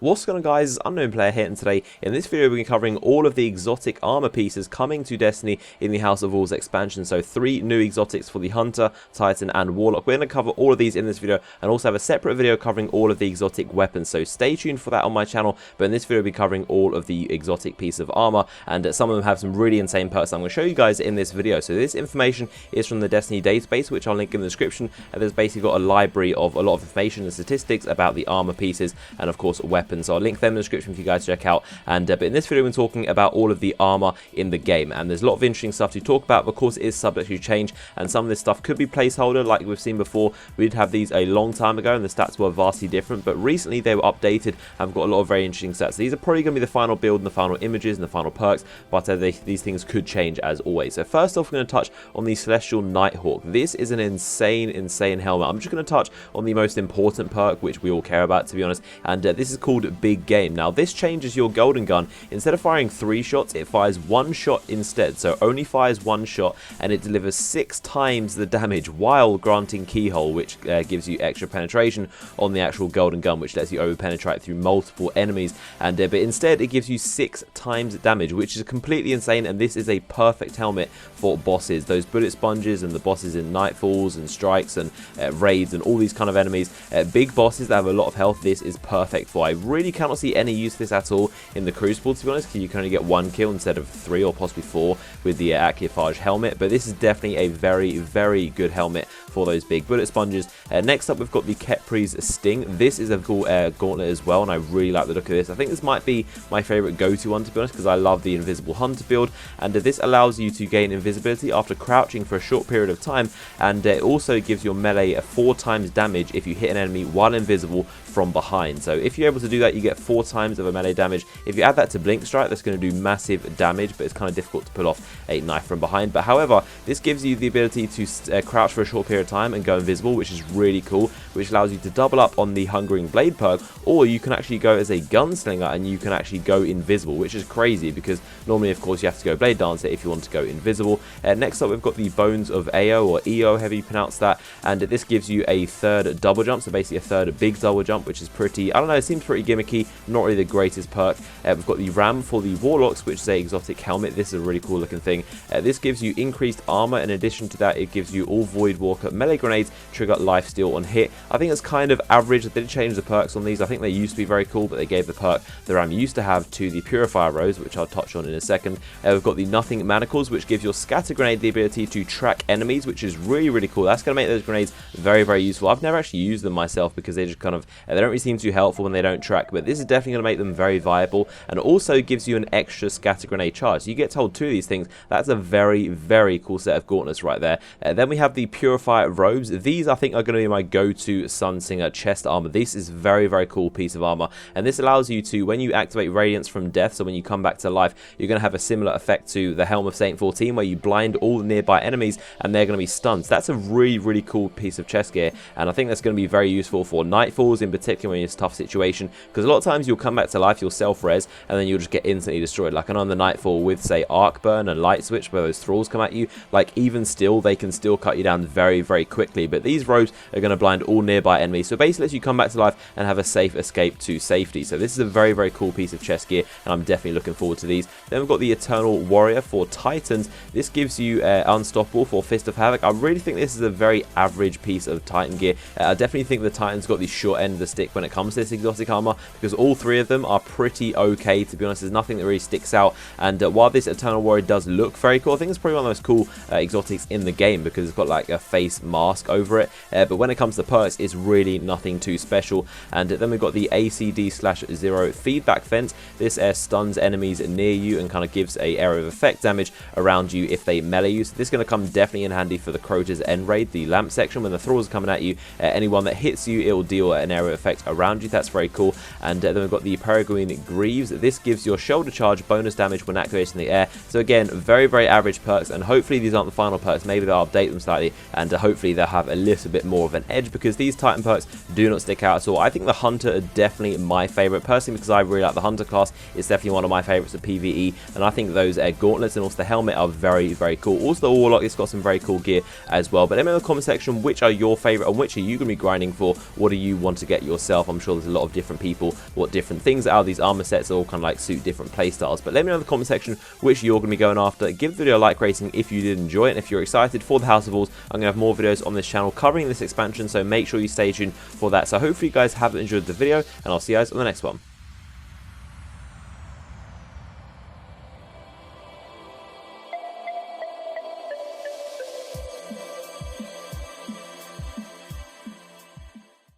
What's going on, guys? Unknown Player here, and today in this video we're covering all of the exotic armor pieces coming to Destiny in the House of Wolves expansion. So 3 new exotics for the Hunter, Titan and Warlock. We're going to cover all of these in this video and also have a separate video covering all of the exotic weapons. So stay tuned for that on my channel, but in this video we'll be covering all of the exotic pieces of armor, and some of them have some really insane perks I'm going to show you guys in this video. So this information is from the Destiny database, which I'll link in the description, and there's basically got a library of a lot of information and statistics about the armor pieces and of course weapons. So I'll link them in the description for you guys to check out. And but in this video we're talking about all of the armor in the game, and there's a lot of interesting stuff to talk about. Of course, it is subject to change, and some of this stuff could be placeholder like we've seen before. We did have these a long time ago and the stats were vastly different, but recently they were updated and have got a lot of very interesting stats. These are probably going to be the final build and the final images and the final perks, but these things could change as always. So first off, we're going to touch on the Celestial Nighthawk. This is an insane helmet. I'm just going to touch on the most important perk which we all care about, to be honest, and this is called Big Game. Now this changes your golden gun. Instead of firing 3 shots, it fires 1 shot instead, so only fires 1 shot, and it delivers 6 times the damage while granting keyhole, which gives you extra penetration on the actual golden gun, which lets you over penetrate through multiple enemies. And but instead it gives you 6 times damage, which is completely insane, and this is a perfect helmet for bosses, those bullet sponges and the bosses in Nightfalls and Strikes and raids and all these kind of enemies, big bosses that have a lot of health. This is perfect for. I really cannot see any use of this at all in the Crucible, to be honest, because you can only get 1 kill instead of 3 or possibly 4 with the Camouflage helmet. But this is definitely a very good helmet for those big bullet sponges. Next up, we've got the Khepri's Sting. This is a cool gauntlet as well, and I really like the look of this. I think this might be my favorite go-to one, to be honest, because I love the Invisible Hunter build, and this allows you to gain invisibility after crouching for a short period of time, and it also gives your melee 4 times damage if you hit an enemy while invisible from behind. So if you're able to do that, you get 4 times of a melee damage. If you add that to Blink Strike, that's going to do massive damage, but it's kind of difficult to pull off a knife from behind. But however, this gives you the ability to crouch for a short period of time and go invisible, which is really cool, which allows you to double up on the Hungering Blade perk, or you can actually go as a gunslinger and you can actually go invisible, which is crazy because normally of course you have to go Blade Dancer if you want to go invisible. Next up, we've got the Bones of Eao, or Eao, however you pronounce that, and this gives you a 3rd double jump, so basically a 3rd big double jump, which is pretty, I don't know, it seems pretty gimmicky, not really the greatest perk. We've got the Ram for the Warlocks, which is a exotic helmet. This is a really cool looking thing. This gives you increased armor. In addition to that, it gives you all Void Walker melee grenades trigger lifesteal on hit. I think it's kind of average. They did change the perks on these. I think they used to be very cool, but they gave the perk the Ram used to have to the Purifier Rose, which I'll touch on in a second. We've got the Nothing Manacles, which gives your scatter grenade the ability to track enemies, which is really cool. That's going to make those grenades very useful. I've never actually used them myself because they just kind of, they don't really seem too helpful when they don't track, but this is definitely going to make them very viable, and also gives you an extra scatter grenade charge. So you get told 2 of these things. That's a very cool set of gauntlets right there. Then we have the Purifier robes. These I think are going to be my go-to Sunsinger chest armor. This is very cool piece of armor, and this allows you to, when you activate Radiance from death, so when you come back to life, you're going to have a similar effect to the Helm of Saint 14, where you blind all the nearby enemies and they're going to be stunned. So that's a really cool piece of chest gear, and I think that's going to be very useful for Nightfalls in particular when you're in a tough situation, because a lot of times you'll come back to life, you'll self-res, and then you'll just get instantly destroyed. Like on the Nightfall with, say, Arc Burn and Light Switch, where those thralls come at you, like even still, they can still cut you down very quickly. But these robes are going to blind all nearby enemies, so basically lets you come back to life and have a safe escape to safety. So this is a very cool piece of chest gear, and I'm definitely looking forward to these. Then we've got the Eternal Warrior for Titans. This gives you Unstoppable for Fist of Havoc. I really think this is a very average piece of Titan gear. I definitely think the Titans got the short end of the stick when it comes to this exotic armor, because all 3 of them are pretty okay, to be honest. There's nothing that really sticks out, and while this Eternal Warrior does look very cool, I think it's probably one of the most cool exotics in the game because it's got like a face mask over it, but when it comes to perks, it's really nothing too special. And then we've got the ACD/0 feedback fence. This stuns enemies near you and kind of gives a area of effect damage around you if they melee you. So this is going to come definitely in handy for the Crota's End Raid, the lamp section. When the thralls are coming at you, anyone that hits you, it will deal an area of effect around you. That's very cool. And then we've got the Peregrine Greaves. This gives your shoulder charge bonus damage when activated in the air. So again, very average perks, and hopefully these aren't the final perks. Maybe they'll update them slightly, and hopefully they'll have a little bit more of an edge, because these Titan perks do not stick out at all. I think the Hunter are definitely my favorite, personally, because I really like the Hunter class. It's definitely one of my favorites of PvE, and I think those gauntlets and also the helmet are very cool. Also the Warlock, it's got some very cool gear as well. But let me know in the comment section which are your favorite and which are you going to be grinding for. What do you want to get yourself? I'm sure there's a lot of different people people what different things out of these armor sets all kind of like suit different playstyles. But let me know in the comment section which you're going to be going after. Give the video a like rating if you did enjoy it, and if you're excited for the House of Walls, I'm going to have more videos on this channel covering this expansion, so make sure you stay tuned for that. So hopefully you guys have enjoyed the video, and I'll see you guys on the next one.